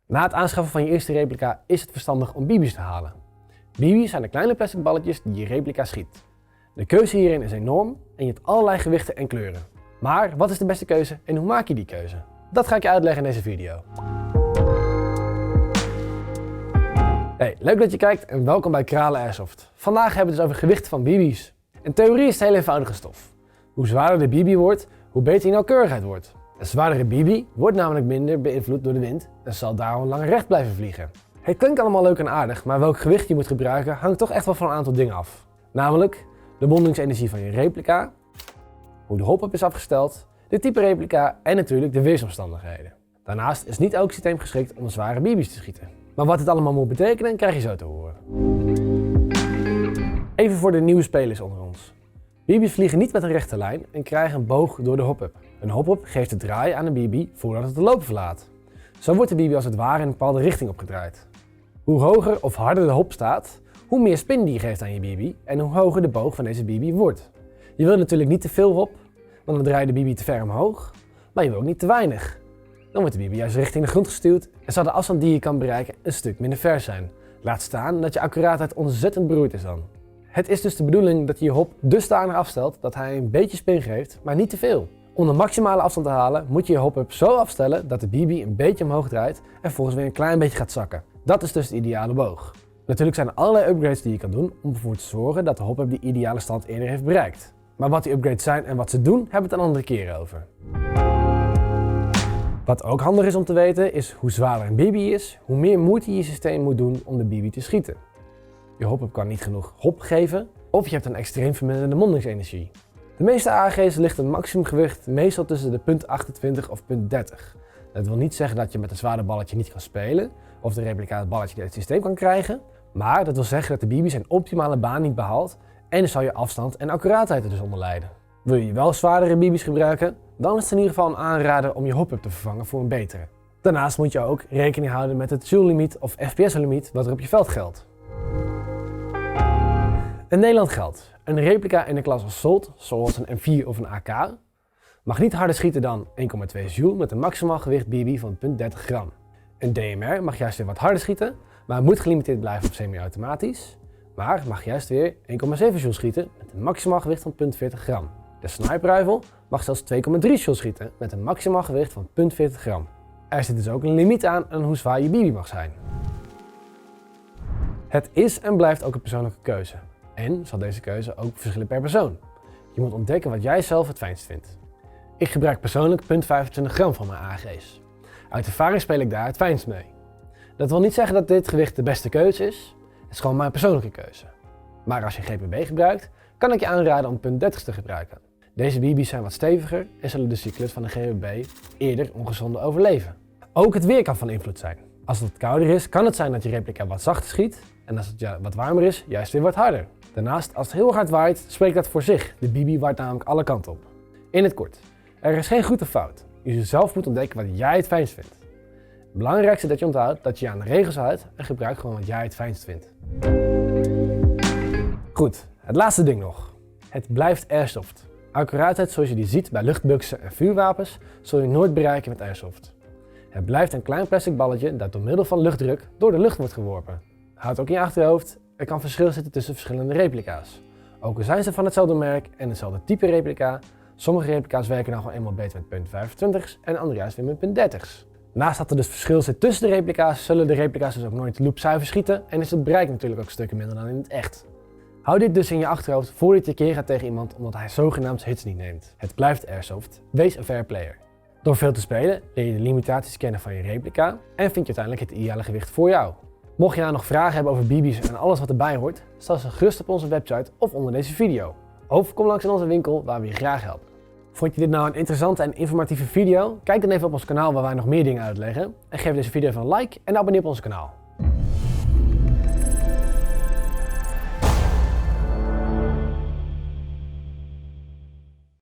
Na het aanschaffen van je eerste replica is het verstandig om BB's te halen. BB's zijn de kleine plastic balletjes die je replica schiet. De keuze hierin is enorm en je hebt allerlei gewichten en kleuren. Maar wat is de beste keuze en hoe maak je die keuze? Dat ga ik je uitleggen in deze video. Hey, leuk dat je kijkt en welkom bij Kralen Airsoft. Vandaag hebben we het dus over gewichten van BB's. In theorie is het heel eenvoudige stof. Hoe zwaarder de BB wordt, hoe beter je nauwkeurigheid wordt. Een zwaardere BB wordt namelijk minder beïnvloed door de wind en zal daarom langer recht blijven vliegen. Het klinkt allemaal leuk en aardig, maar welk gewicht je moet gebruiken hangt toch echt wel van een aantal dingen af. Namelijk de bondingsenergie van je replica, hoe de hop-up is afgesteld, de type replica en natuurlijk de weersomstandigheden. Daarnaast is niet elk systeem geschikt om zware BB's te schieten. Maar wat dit allemaal moet betekenen, krijg je zo te horen. Even voor de nieuwe spelers onder ons. BB's vliegen niet met een rechte lijn en krijgen een boog door de hop-up. Een hop-up geeft de draai aan de BB voordat het de loper verlaat. Zo wordt de BB als het ware in een bepaalde richting opgedraaid. Hoe hoger of harder de hop staat, hoe meer spin die je geeft aan je BB en hoe hoger de boog van deze BB wordt. Je wil natuurlijk niet te veel hop, want dan draai je de BB te ver omhoog, maar je wil ook niet te weinig. Dan wordt de BB juist richting de grond gestuurd en zal de afstand die je kan bereiken een stuk minder ver zijn. Laat staan dat je accuraatheid ontzettend beroerd is dan. Het is dus de bedoeling dat je je hop dusdanig afstelt dat hij een beetje spin geeft, maar niet te veel. Om de maximale afstand te halen moet je je hop-up zo afstellen dat de BB een beetje omhoog draait en volgens weer een klein beetje gaat zakken. Dat is dus de ideale boog. Natuurlijk zijn er allerlei upgrades die je kan doen om ervoor te zorgen dat de hop-up die ideale stand eerder heeft bereikt. Maar wat die upgrades zijn en wat ze doen, hebben we het een andere keer over. Wat ook handig is om te weten is hoe zwaarder een BB is, hoe meer moeite je systeem moet doen om de BB te schieten. Je hop-up kan niet genoeg hop geven of je hebt een extreem verminderde mondingsenergie. De meeste AG's ligt een maximumgewicht meestal tussen de .28 of .30. Dat wil niet zeggen dat je met een zwaarder balletje niet kan spelen of de replica het balletje uit het systeem kan krijgen, maar dat wil zeggen dat de BB zijn optimale baan niet behaalt en dan zal je afstand en accuraatheid er dus onder lijden. Wil je wel zwaardere BB's gebruiken, dan is het in ieder geval een aanrader om je hop-up te vervangen voor een betere. Daarnaast moet je ook rekening houden met het joule-limiet of FPS-limiet wat er op je veld geldt. In Nederland geldt, een replica in de klas Assault, zoals een M4 of een AK, mag niet harder schieten dan 1,2 joule met een maximaal gewicht BB van 0,30 gram. Een DMR mag juist weer wat harder schieten, maar moet gelimiteerd blijven op semi-automatisch, maar mag juist weer 1,7 joule schieten met een maximaal gewicht van 0,40 gram. De sniper rifle mag zelfs 2,3 joule schieten met een maximaal gewicht van 0,40 gram. Er zit dus ook een limiet aan hoe zwaar je BB mag zijn. Het is en blijft ook een persoonlijke keuze. En zal deze keuze ook verschillen per persoon. Je moet ontdekken wat jij zelf het fijnst vindt. Ik gebruik persoonlijk 0,25 gram van mijn AG's. Uit ervaring speel ik daar het fijnst mee. Dat wil niet zeggen dat dit gewicht de beste keuze is. Het is gewoon mijn persoonlijke keuze. Maar als je GPB gebruikt, kan ik je aanraden om 0,30 te gebruiken. Deze BB's zijn wat steviger en zullen de cyclus van de GPB eerder ongezonde overleven. Ook het weer kan van invloed zijn. Als het wat kouder is, kan het zijn dat je replica wat zachter schiet. En als het wat warmer is, juist weer wat harder. Daarnaast, als het heel hard waait, spreekt dat voor zich. De BB waait namelijk alle kanten op. In het kort, er is geen goed of fout. Je zelf moet ontdekken wat jij het fijnst vindt. Het belangrijkste is dat je onthoudt dat je je aan de regels houdt en gebruik gewoon wat jij het fijnst vindt. Goed, het laatste ding nog. Het blijft airsoft. Accuraatheid zoals je die ziet bij luchtbuksen en vuurwapens zul je nooit bereiken met airsoft. Het blijft een klein plastic balletje dat door middel van luchtdruk door de lucht wordt geworpen. Houd ook in je achterhoofd, er kan verschil zitten tussen verschillende replica's. Ook al zijn ze van hetzelfde merk en hetzelfde type replica, sommige replica's werken nou gewoon eenmaal beter met 0,25 en andere juist weer met 0,30. Naast dat er dus verschil zit tussen de replica's, zullen de replica's dus ook nooit loopzuiver schieten en is het bereik natuurlijk ook stukken minder dan in het echt. Hou dit dus in je achterhoofd voordat je keer gaat tegen iemand omdat hij zogenaamd hits niet neemt. Het blijft airsoft, wees een fair player. Door veel te spelen leer je de limitaties kennen van je replica en vind je uiteindelijk het ideale gewicht voor jou. Mocht je nou nog vragen hebben over BB's en alles wat erbij hoort, stel ze gerust op onze website of onder deze video. Of kom langs in onze winkel waar we je graag helpen. Vond je dit nou een interessante en informatieve video? Kijk dan even op ons kanaal waar wij nog meer dingen uitleggen. En geef deze video even een like en abonneer op ons kanaal.